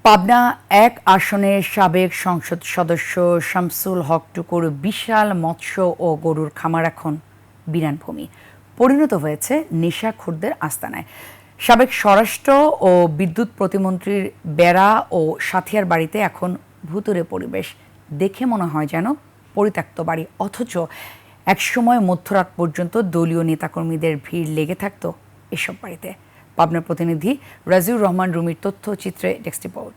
পাবনা এক আসনের সাবেক সংসদ সদস্য শামসুল হক টুকুর বিশাল মৎস্য ও গরুর খামার এখন বিরানভূমি পরিণত হয়েছে নেশাখোরদের আস্তানায়। সাবেক স্বরাষ্ট্র ও বিদ্যুৎ প্রতিমন্ত্রীর বেড়া ও সাথিয়ার বাড়িতে এখন ভুতুড়ে পরিবেশ। দেখে মনে হয় যেন পরিত্যক্ত বাড়ি, অথচ একসময় মধ্যরাত পর্যন্ত দলীয় নেতাকর্মীদের ভিড় লেগে থাকতো এসব বাড়িতে। পাবনার প্রতিনিধি রাজিউর রহমান রুমির তথ্যচিত্রে ডেস্ক রিপোর্ট।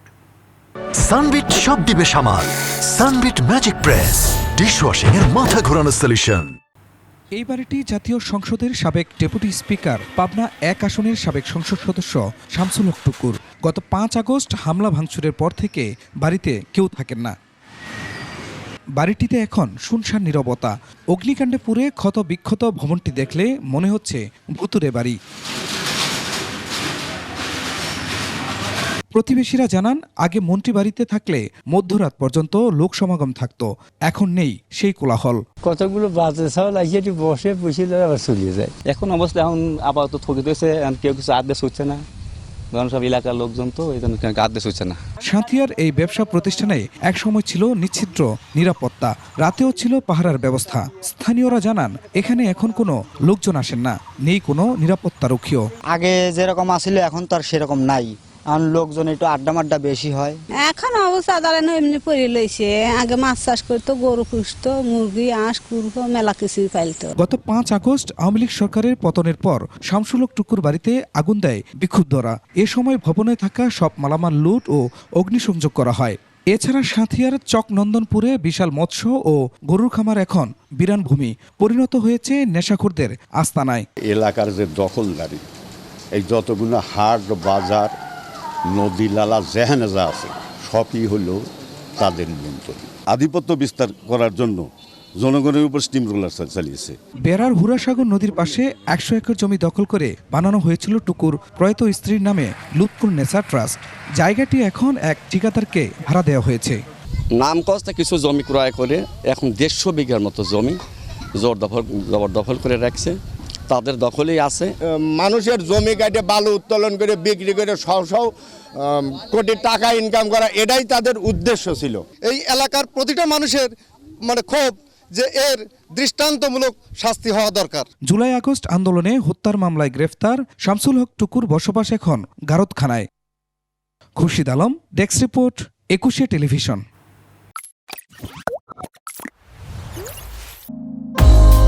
সানবিট সব দিবে সামাল। সানবিট ম্যাজিক প্রেস ডিশওয়াশিং এর মাথা ঘোরানো সলিউশন। এই বাড়িটি জাতীয় সংসদের সাবেক ডেপুটি স্পিকার, পাবনা এক আসনের সাবেক সংসদ সদস্য শামসুল হক টুকুর। গত 5 আগস্ট হামলা ভাঙচুরের পর থেকে বাড়িতে কেউ থাকেন না। বাড়িটিতে এখন শুনশান নীরবতা। অগ্নিকাণ্ডে পুড়ে ক্ষত বিক্ষত ভবনটি দেখলে মনে হচ্ছে ভুতুড়ে বাড়ি। প্রতিবেশীরা জানান, আগে মন্ত্রী বাড়িতে থাকলে মধ্যরাত পর্যন্ত লোক সমাগম থাকতো, এখন নেই সেই কোলাহল। কতগুলো বাজে ছাগল এসে বসে আবার চলিয়ে যায়। এখন অবস্থা এখন আপাতত ঠকে দিয়েছে, কেউ কিছু আদেশ হচ্ছে না, কারণ সব এলাকার লোকজন তো এই জন্য আদেশ হচ্ছে না। সাঁথিয়ার এই ব্যবসা প্রতিষ্ঠানে একসময় ছিল নিশ্ছিদ্র নিরাপত্তা, রাতেও ছিল পাহারার ব্যবস্থা। স্থানীয়রা জানান, এখানে এখন কোনো লোকজন আসেন না, নেই কোনো নিরাপত্তারক্ষীও। আগে যেরকম আসছিল এখন তো আর সেরকম নাই, এখন লোকজন একটু আড্ডা বেশি হয়। এখন অবস্থা দাঁড়ানো এমনি পড়ে লইছে। আগে মাছ চাষ করতো, গরু পুষতো, মুরগি আঁশ কুরু মেলা কিছু পাইতো। গত 5 আগস্ট আওয়ামী লীগ সরকারের পতনের পর শামসুল হক টুকুর বাড়িতে আগুন দেয় বিক্ষুব্ধরা। এ সময় ভবনে থাকা সব মালামাল লুট ও অগ্নিসংযোগ করা হয়। এছাড়া সাঁথিয়ার চকনন্দনপুরে বিশাল মৎস্য ও গরুর খামার এখন বিরানভূমি পরিণত হয়েছে নেশাখোরদের আস্তানায়। এলাকার যে দখলদারি, এই যতগুলো হাট বাজার নদী নালা যেখানে যা আছে সবই হলো তাদের নিয়ন্ত্রণ। আধিপত্য বিস্তার করার জন্য জনগণের উপর স্টিম রোলার চালিয়েছে। বেড়ার হুরাসাগর নদীর পাশে 100 একর জমি দখল করে বানানো হয়েছিল টুকুর প্রয়াত স্ত্রীর নামে লুৎফুল নেসা ট্রাস্ট। জায়গাটি এখন এক ঠিকাদারকে ভাড়া দেওয়া হয়েছে। নাম কস্তে কিছু জমি ক্রয় করে এখন 150 বিঘার মতো জমি জবরদখল করে রাখছে, তাদের দখলেই আছে। মানুষের জমি কাটে বালু উত্তোলন করে বিক্রি করে শও কোটি টাকা ইনকাম করা, এটাই তাদের উদ্দেশ্য ছিল। এই এলাকার প্রতিটা মানুষের ক্ষোভ যে এর দৃষ্টান্তমূলক শাস্তি হওয়া দরকার। জুলাই আগস্ট আন্দোলনে হত্যার মামলায় গ্রেফতার শামসুল হক টুকুর বসবাস এখন গারদখানায়। Khurshid Alam, desk report, 21 television.